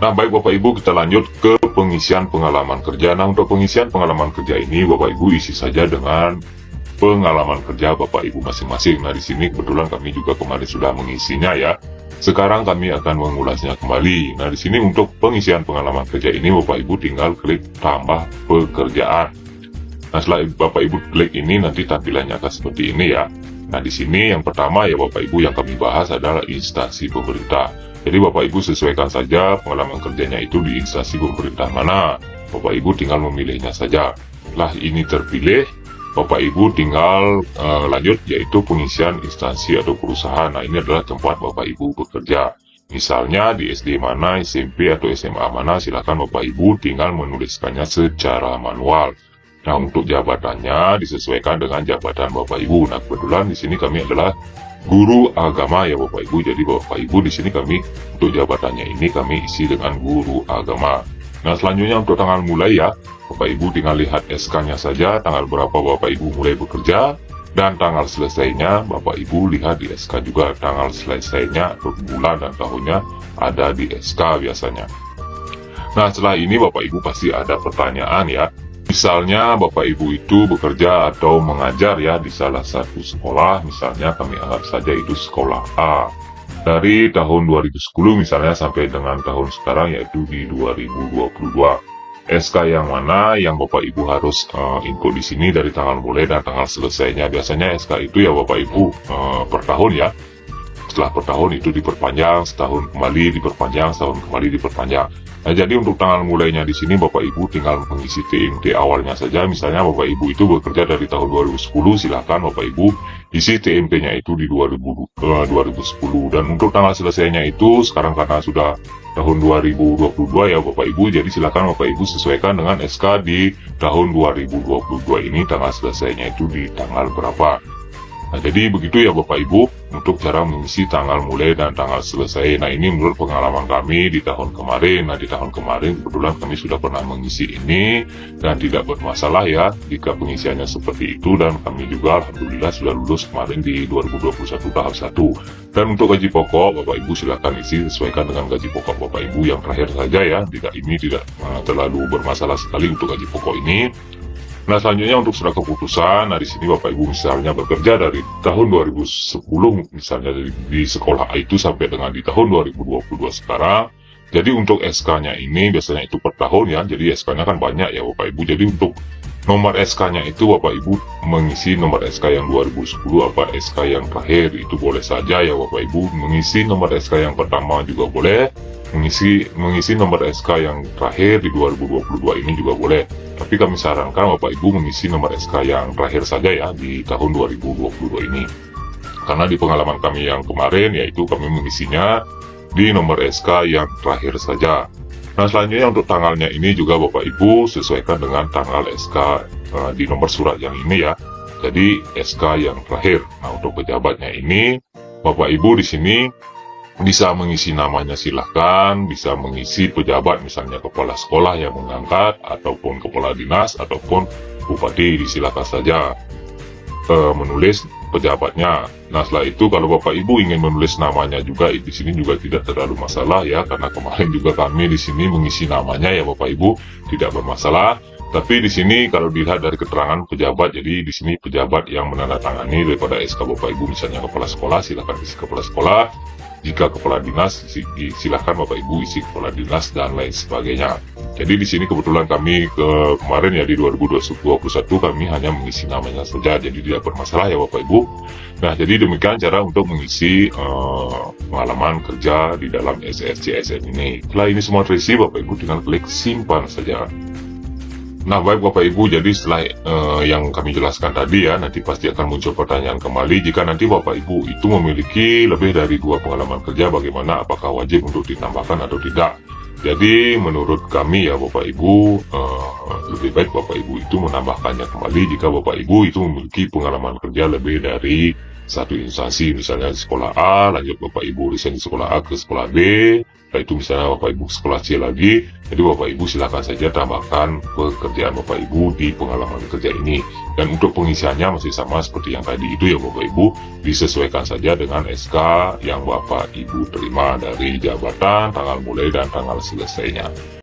Nah, baik Bapak Ibu, kita lanjut ke pengisian pengalaman kerja. Nah, untuk pengisian pengalaman kerja ini Bapak Ibu isi saja dengan pengalaman kerja Bapak Ibu masing-masing. Nah, di sini kebetulan kami juga kemarin sudah mengisinya ya. Sekarang kami akan mengulasnya kembali. Nah, di sini untuk pengisian pengalaman kerja ini Bapak Ibu tinggal klik tambah pekerjaan. Nah, setelah Bapak Ibu klik ini nanti tampilannya akan seperti ini ya. Nah, di sini yang pertama ya Bapak Ibu yang kami bahas adalah instansi pemerintah. Jadi Bapak Ibu sesuaikan saja pengalaman kerjanya itu di instansi pemerintah mana. Bapak Ibu tinggal memilihnya saja. Setelah ini terpilih, Bapak Ibu tinggal lanjut yaitu pengisian instansi atau perusahaan. Nah, ini adalah tempat Bapak Ibu bekerja. Misalnya di SD mana, SMP atau SMA mana, silakan Bapak Ibu tinggal menuliskannya secara manual. Nah, untuk jabatannya disesuaikan dengan jabatan Bapak Ibu. Nah, kebetulan di sini kami adalah guru agama ya Bapak Ibu. Jadi Bapak Ibu di sini kami untuk jabatannya ini kami isi dengan guru agama. Nah, selanjutnya untuk tanggal mulai ya, Bapak Ibu tinggal lihat SK-nya saja, tanggal berapa Bapak Ibu mulai bekerja, dan tanggal selesainya Bapak Ibu lihat di SK juga, tanggal selesainya atau bulan dan tahunnya ada di SK biasanya. Nah, setelah ini Bapak Ibu pasti ada pertanyaan ya. Misalnya Bapak Ibu itu bekerja atau mengajar ya di salah satu sekolah, misalnya kami anggap saja itu sekolah A. Dari tahun 2010 misalnya sampai dengan tahun sekarang yaitu di 2022. SK yang mana yang Bapak Ibu harus input di sini dari tanggal mulai dan tanggal selesainya. Biasanya SK itu ya Bapak Ibu per tahun ya. Setelah per tahun itu diperpanjang, setahun kembali diperpanjang, setahun kembali diperpanjang. Nah, jadi untuk tanggal mulainya di sini Bapak Ibu tinggal mengisi TMT awalnya saja. Misalnya Bapak Ibu itu bekerja dari tahun 2010, silakan Bapak Ibu isi TMT-nya itu di 2010. Dan untuk tanggal selesainya itu sekarang karena sudah tahun 2022 ya Bapak Ibu, jadi silakan Bapak Ibu sesuaikan dengan SK di tahun 2022 ini tanggal selesainya itu di tanggal berapa. Nah, jadi begitu ya Bapak Ibu untuk cara mengisi tanggal mulai dan tanggal selesai. Nah, ini menurut pengalaman kami di tahun kemarin. Nah, di tahun kemarin kebetulan kami sudah pernah mengisi ini dan tidak bermasalah ya jika pengisiannya seperti itu, dan kami juga alhamdulillah sudah lulus kemarin di 2021 tahap 1. Dan untuk gaji pokok Bapak Ibu silakan isi sesuaikan dengan gaji pokok Bapak Ibu yang terakhir saja ya. Tidak terlalu bermasalah sekali untuk gaji pokok ini. Nah, selanjutnya untuk surat keputusan. Nah, di sini Bapak Ibu misalnya bekerja dari tahun 2010 misalnya di sekolah A itu sampai dengan di tahun 2022 sekarang. Jadi untuk SK-nya ini biasanya itu per tahun ya. Jadi SK-nya kan banyak ya Bapak Ibu. Jadi untuk nomor SK-nya itu Bapak Ibu mengisi nomor SK yang 2010 apa SK yang terakhir itu boleh saja ya Bapak Ibu. Mengisi nomor SK yang pertama juga boleh. Mengisi nomor SK yang terakhir di 2022 ini juga boleh. Tapi kami sarankan Bapak Ibu mengisi nomor SK yang terakhir saja ya di tahun 2022 ini. Karena di pengalaman kami yang kemarin yaitu kami mengisinya di nomor SK yang terakhir saja. Nah, selanjutnya untuk tanggalnya ini juga Bapak Ibu sesuaikan dengan tanggal SK di nomor surat yang ini ya. Jadi SK yang terakhir. Nah, untuk pejabatnya ini Bapak Ibu di sini bisa mengisi namanya silahkan, bisa mengisi pejabat misalnya kepala sekolah yang mengangkat, ataupun kepala dinas, ataupun bupati, disilakan saja menulis pejabatnya. Nah, setelah itu kalau Bapak Ibu ingin menulis namanya juga di sini juga tidak terlalu masalah ya, karena kemarin juga kami di sini mengisi namanya ya Bapak Ibu, tidak bermasalah. Tapi di sini kalau dilihat dari keterangan pejabat, jadi di sini pejabat yang menandatangani daripada SK Bapak Ibu misalnya kepala sekolah, silakan isi kepala sekolah. Jika kepala dinas, silakan Bapak Ibu isi kepala dinas dan lain sebagainya. Jadi di sini kebetulan kami kemarin ya di 2021 kami hanya mengisi namanya saja, jadi tidak bermasalah ya Bapak Ibu. Nah, jadi demikian cara untuk mengisi pengalaman kerja di dalam SRCSN ini. Setelah ini semua terisi, Bapak Ibu tinggal klik simpan saja. Nah, baik Bapak Ibu, jadi setelah yang kami jelaskan tadi ya, nanti pasti akan muncul pertanyaan kembali. Jika nanti Bapak Ibu itu memiliki lebih dari 2 pengalaman kerja, bagaimana, apakah wajib untuk ditambahkan atau tidak? Jadi menurut kami ya Bapak Ibu, lebih baik Bapak Ibu itu menambahkannya kembali jika Bapak Ibu itu memiliki pengalaman kerja lebih dari satu instansi. Misalnya di sekolah A, lanjut Bapak Ibu resign di sekolah A ke sekolah B, Nah, itu misalnya Bapak Ibu sekolah C lagi, jadi Bapak Ibu silakan saja tambahkan pekerjaan Bapak Ibu di pengalaman kerja ini. Dan untuk pengisiannya masih sama seperti yang tadi itu ya Bapak Ibu, disesuaikan saja dengan SK yang Bapak Ibu terima dari jabatan, tanggal mulai dan tanggal selesainya.